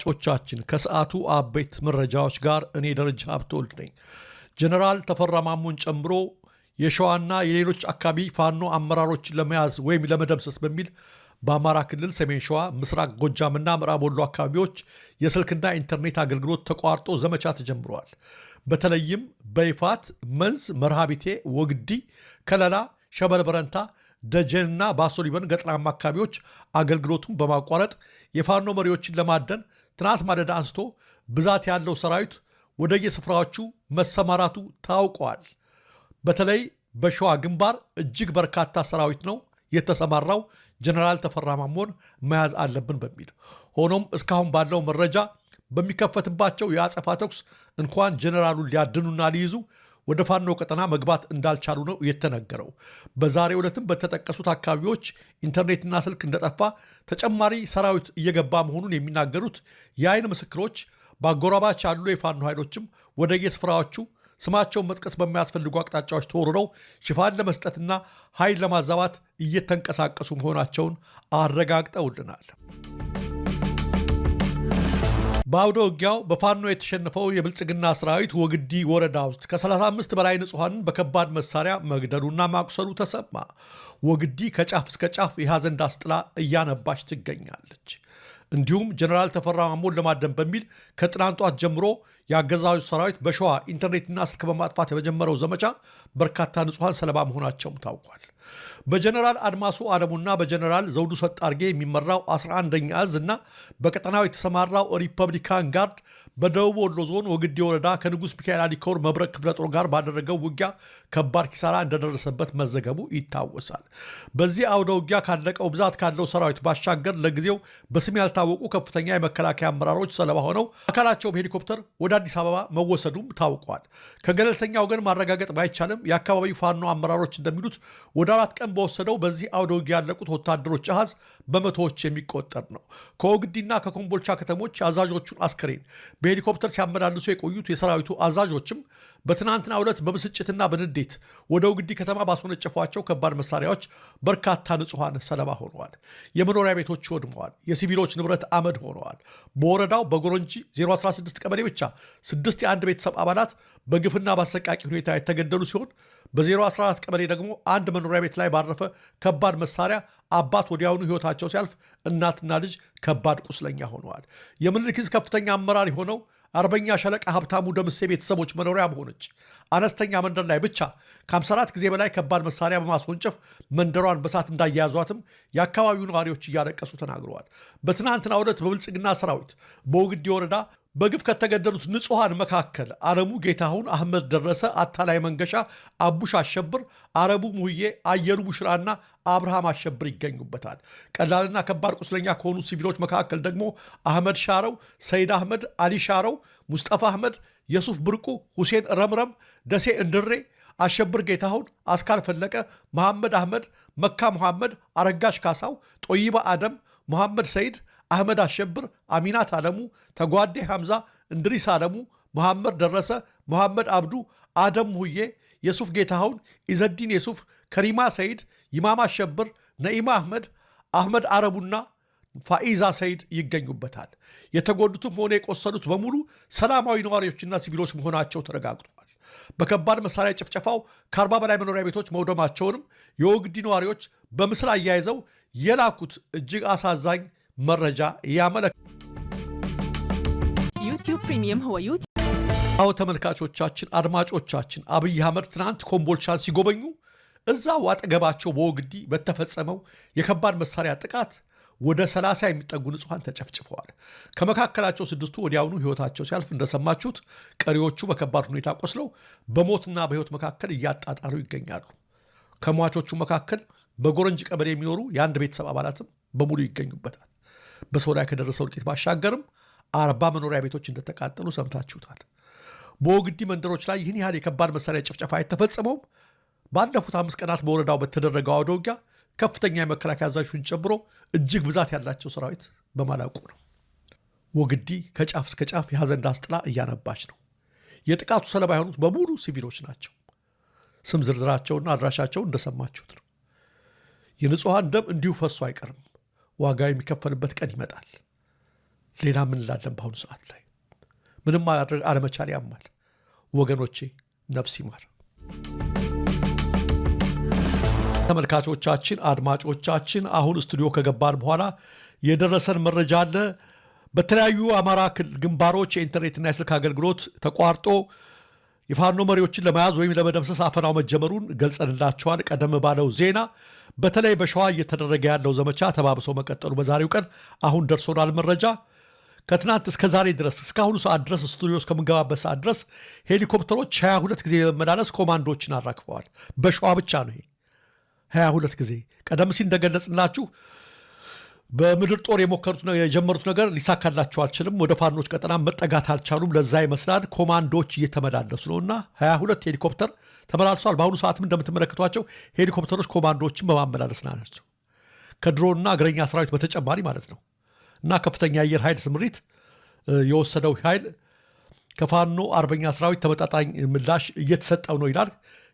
ጮቻችን ከሰዓቱ አበይት መረጃዎች ጋር እኔ ደረጃ ሀብተወልድ ነኝ። ጀነራል ተፈራ ማሞን ጨምሮ የሸዋና የሌሎች አካባቢ ፋኖ አመራሮችን ለመያዝ ወይም ለመደምሰስ በሚል በአማራ ክልል ሰሜን ሸዋ፣ ምስራቅ ጎጃምና ምዕራብ ወሎ አካባቢዎች የስልክና ኢንተርኔት አገልግሎት ተቋርጦ ዘመቻ ተጀምረዋል። በተለይም በይፋት፣ መንዝ፣ መርሃቢቴ፣ ወግዲ፣ ከለላ፣ ሸበል በረንታ፣ ደጀንና ባሶ ሊበን ገጠራማ አካባቢዎች አገልግሎቱን በማቋረጥ የፋኖ መሪዎችን ለማደን ትናንት ማለዳ አንስቶ ብዛት ያለው ሰራዊት ወደየስፍራዎቹ መሰማራቱ ታውቋል። በተለይ በሸዋ ግንባር እጅግ በርካታ ሰራዊት ነው የተሰማራው ጀነራል ተፈራ ማሞን መያዝ አለብን በሚል። ሆኖም እስካሁን ባለው መረጃ በሚከፈትባቸው የአጸፋ ተኩስ እንኳን ጀነራሉን ሊያድኑና ሊይዙ ወደ ፋኖ ቀጠና መግባት እንዳልቻሉ ነው የተነገረው። በዛሬው ዕለትም በተጠቀሱት አካባቢዎች ኢንተርኔትና ስልክ እንደጠፋ፣ ተጨማሪ ሰራዊት እየገባ መሆኑን የሚናገሩት የአይን ምስክሮች በአጎራባች ያሉ የፋኖ ኃይሎችም ወደየስፍራዎቹ ስማቸውን መጥቀስ በሚያስፈልጉ አቅጣጫዎች ተወርረው ሽፋን ለመስጠትና ኃይል ለማዛባት እየተንቀሳቀሱ መሆናቸውን አረጋግጠውልናል። በአውደ ውጊያው በፋኖ የተሸነፈው የብልጽግና ሰራዊት ወግዲ ወረዳ ውስጥ ከ35 በላይ ንጹሐንን በከባድ መሳሪያ መግደሉና ማቁሰሉ ተሰማ። ወግዲ ከጫፍ እስከ ጫፍ የሐዘን ዳስ ጥላ እያነባች ትገኛለች። እንዲሁም ጀነራል ተፈራ ማሞን ለማደን በሚል ከትናንት ጧት ጀምሮ የአገዛዙ ሰራዊት በሸዋ ኢንተርኔትና ስልክ በማጥፋት የመጀመረው ዘመቻ በርካታ ንጹሐን ሰለባ መሆናቸውም ታውቋል። በጀነራል አድማሱ አለሙና በጀነራል ዘውዱ ሰጣርጌ የሚመራው 11ኛ እዝ እና በቀጠናው የተሰማራው ሪፐብሊካን ጋርድ በደቡብ ወሎ ዞን ወግዲ ወረዳ ከንጉስ ሚካኤል አሊኮር መብረቅ ክፍለ ጦር ጋር ባደረገው ውጊያ ከባድ ኪሳራ እንደደረሰበት መዘገቡ ይታወሳል። በዚህ አውደ ውጊያ ካለቀው ብዛት ካለው ሰራዊት ባሻገር ለጊዜው በስም ያልታወቁ ከፍተኛ የመከላከያ አመራሮች ሰለባ ሆነው አካላቸው በሄሊኮፕተር ወደ አዲስ አበባ መወሰዱም ታውቋል። ከገለልተኛ ወገን ማረጋገጥ ባይቻልም የአካባቢው ፋኖ አመራሮች እንደሚሉት ወደ 4 ቀን በወሰደው በዚህ አውደ ውጊያ ያለቁት ወታደሮች አሃዝ በመቶዎች የሚቆጠር ነው። ከወግዲና ከኮምቦልቻ ከተሞች አዛዦቹን አስከሬን በሄሊኮፕተር ሲያመላልሱ የቆዩት የሰራዊቱ አዛዦችም በትናንትናው ዕለት በብስጭትና በንዴት ወደ ወግዲ ከተማ ባስወነጨፏቸው ከባድ መሳሪያዎች በርካታ ንጹሐን ሰለባ ሆነዋል። የመኖሪያ ቤቶች ወድመዋል። የሲቪሎች ንብረት አመድ ሆነዋል። በወረዳው በጎረንጂ 016 ቀበሌ ብቻ 6 የአንድ ቤተሰብ አባላት በግፍና በአሰቃቂ ሁኔታ የተገደሉ ሲሆን በ014 ቀበሌ ደግሞ አንድ መኖሪያ ቤት ላይ ባረፈ ከባድ መሳሪያ አባት ወዲያውኑ ሕይወታቸው ሲያልፍ እናትና ልጅ ከባድ ቁስለኛ ሆነዋል። የምኒልክ ዕዝ ከፍተኛ አመራር የሆነው አርበኛ ሻለቃ ሀብታሙ ደምሴ ቤተሰቦች መኖሪያ በሆነች አነስተኛ መንደር ላይ ብቻ ከ54 ጊዜ በላይ ከባድ መሳሪያ በማስወንጨፍ መንደሯን በሳት እንዳያያዟትም የአካባቢው ነዋሪዎች እያለቀሱ ተናግረዋል። በትናንትናው ዕለት በብልጽግና ሰራዊት በወግዲ ወረዳ በግፍ ከተገደሉት ንጹሐን መካከል አረሙ ጌታሁን፣ አህመድ ደረሰ፣ አታላይ መንገሻ፣ አቡሽ አሸብር፣ አረቡ ሙዬ፣ አየሉ ቡሽራና አብርሃም አሸብር ይገኙበታል። ቀላልና ከባድ ቁስለኛ ከሆኑ ሲቪሎች መካከል ደግሞ አህመድ ሻረው፣ ሰይድ አህመድ፣ አሊ ሻረው፣ ሙስጠፋ አህመድ፣ የሱፍ ብርቁ፣ ሁሴን ረምረም፣ ደሴ እንድሬ፣ አሸብር ጌታሁን፣ አስካል ፈለቀ፣ መሐመድ አህመድ፣ መካ መሐመድ፣ አረጋሽ ካሳው፣ ጦይባ አደም፣ መሐመድ ሰይድ፣ አህመድ አሸብር፣ አሚናት አለሙ፣ ተጓዴ ሐምዛ፣ እንድሪስ አለሙ፣ መሐመድ ደረሰ፣ መሐመድ አብዱ፣ አደም ሁዬ፣ የሱፍ ጌታሁን፣ ኢዘዲን የሱፍ፣ ከሪማ ሰይድ፣ ይማም አሸብር፣ ነኢማ አህመድ፣ አህመድ አረቡና ፋኢዛ ሰይድ ይገኙበታል። የተጎዱትም ሆነ የቆሰሉት በሙሉ ሰላማዊ ነዋሪዎችና ሲቪሎች መሆናቸው ተረጋግጧል። በከባድ መሳሪያ ጭፍጨፋው ከ40 በላይ መኖሪያ ቤቶች መውደማቸውንም የወግዲ ነዋሪዎች በምስል አያይዘው የላኩት እጅግ አሳዛኝ መረጃ ያመለክታል። አዎ ተመልካቾቻችን፣ አድማጮቻችን አብይ አህመድ ትናንት ኮምቦልቻን ሲጎበኙ እዛው አጠገባቸው በወግዲ በተፈጸመው የከባድ መሳሪያ ጥቃት ወደ 30 የሚጠጉ ንጹሐን ተጨፍጭፈዋል። ከመካከላቸው 6ቱ ወዲያውኑ ሕይወታቸው ሲያልፍ እንደሰማችሁት፣ ቀሪዎቹ በከባድ ሁኔታ ቆስለው በሞትና በሕይወት መካከል እያጣጣሩ ይገኛሉ። ከሟቾቹ መካከል በጎረንጅ ቀበሌ የሚኖሩ የአንድ ቤተሰብ አባላትም በሙሉ ይገኙበታል። በሰው ላይ ከደረሰው እልቂት ባሻገርም 40 መኖሪያ ቤቶች እንደተቃጠሉ ሰምታችሁታል። በወግዲ መንደሮች ላይ ይህን ያህል የከባድ መሳሪያ ጭፍጨፋ የተፈጸመውም ባለፉት 5 ቀናት በወረዳው በተደረገው አውደ ውጊያ ከፍተኛ የመከላከያ አዛዦችን ጨምሮ እጅግ ብዛት ያላቸው ሰራዊት በማላቁ ነው። ወግዲ ከጫፍ እስከ ጫፍ የሐዘን ዳስ ጥላ እያነባች ነው። የጥቃቱ ሰለባ የሆኑት በሙሉ ሲቪሎች ናቸው። ስም ዝርዝራቸውና አድራሻቸውን እንደሰማችሁት ነው። የንጹሐን ደም እንዲሁ ፈሶ አይቀርም። ዋጋ የሚከፈልበት ቀን ይመጣል። ሌላ ምን ላለን? በአሁኑ ሰዓት ላይ ምንም ማድረግ አለመቻል ያማል። ወገኖቼ ነፍስ ይማር። ተመልካቾቻችን፣ አድማጮቻችን አሁን ስቱዲዮ ከገባን በኋላ የደረሰን መረጃ አለ። በተለያዩ አማራ ግንባሮች የኢንተርኔትና የስልክ አገልግሎት ተቋርጦ የፋኖ መሪዎችን ለመያዝ ወይም ለመደምሰስ አፈናው መጀመሩን ገልጸንላቸዋል። ቀደም ባለው ዜና በተለይ በሸዋ እየተደረገ ያለው ዘመቻ ተባብሶ መቀጠሉ በዛሬው ቀን አሁን ደርሶናል መረጃ። ከትናንት እስከ ዛሬ ድረስ እስካሁኑ ሰዓት ድረስ ስቱዲዮ እስከምንገባበት ሰዓት ድረስ ሄሊኮፕተሮች 22 ጊዜ በመመላለስ ኮማንዶዎችን አራክፈዋል። በሸዋ ብቻ ነው ይሄ 22 ጊዜ። ቀደም ሲል እንደገለጽናችሁ በምድር ጦር የጀመሩት ነገር ሊሳካላቸው አልችልም። ወደ ፋኖች ቀጠና መጠጋት አልቻሉም። ለዛ ይመስላል ኮማንዶዎች እየተመላለሱ ነው እና 22 ሄሊኮፕተር ተመላልሷል። በአሁኑ ሰዓትም እንደምትመለከቷቸው ሄሊኮፕተሮች ኮማንዶዎችን በማመላለስ ናቸው፣ ከድሮንና እግረኛ ሰራዊት በተጨማሪ ማለት ነው። እና ከፍተኛ የአየር ኃይል ስምሪት የወሰደው ኃይል ከፋኖ አርበኛ ሰራዊት ተመጣጣኝ ምላሽ እየተሰጠው ነው ይላል።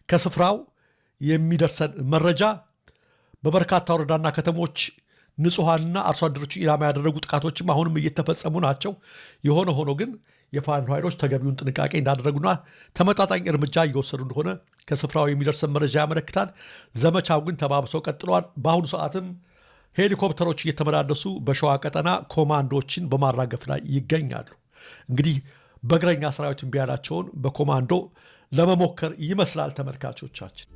ከስፍራው የሚደርሰን መረጃ በበርካታ ወረዳና ከተሞች ንጹሐንና አርሶ አደሮች ኢላማ ያደረጉ ጥቃቶችም አሁንም እየተፈጸሙ ናቸው። የሆነ ሆኖ ግን የፋኖ ኃይሎች ተገቢውን ጥንቃቄ እንዳደረጉና ተመጣጣኝ እርምጃ እየወሰዱ እንደሆነ ከስፍራው የሚደርሰን መረጃ ያመለክታል። ዘመቻው ግን ተባብሶ ቀጥሏል። በአሁኑ ሰዓትም ሄሊኮፕተሮች እየተመላለሱ በሸዋ ቀጠና ኮማንዶዎችን በማራገፍ ላይ ይገኛሉ። እንግዲህ በእግረኛ ሰራዊት እምቢ ያላቸውን በኮማንዶ ለመሞከር ይመስላል ተመልካቾቻችን።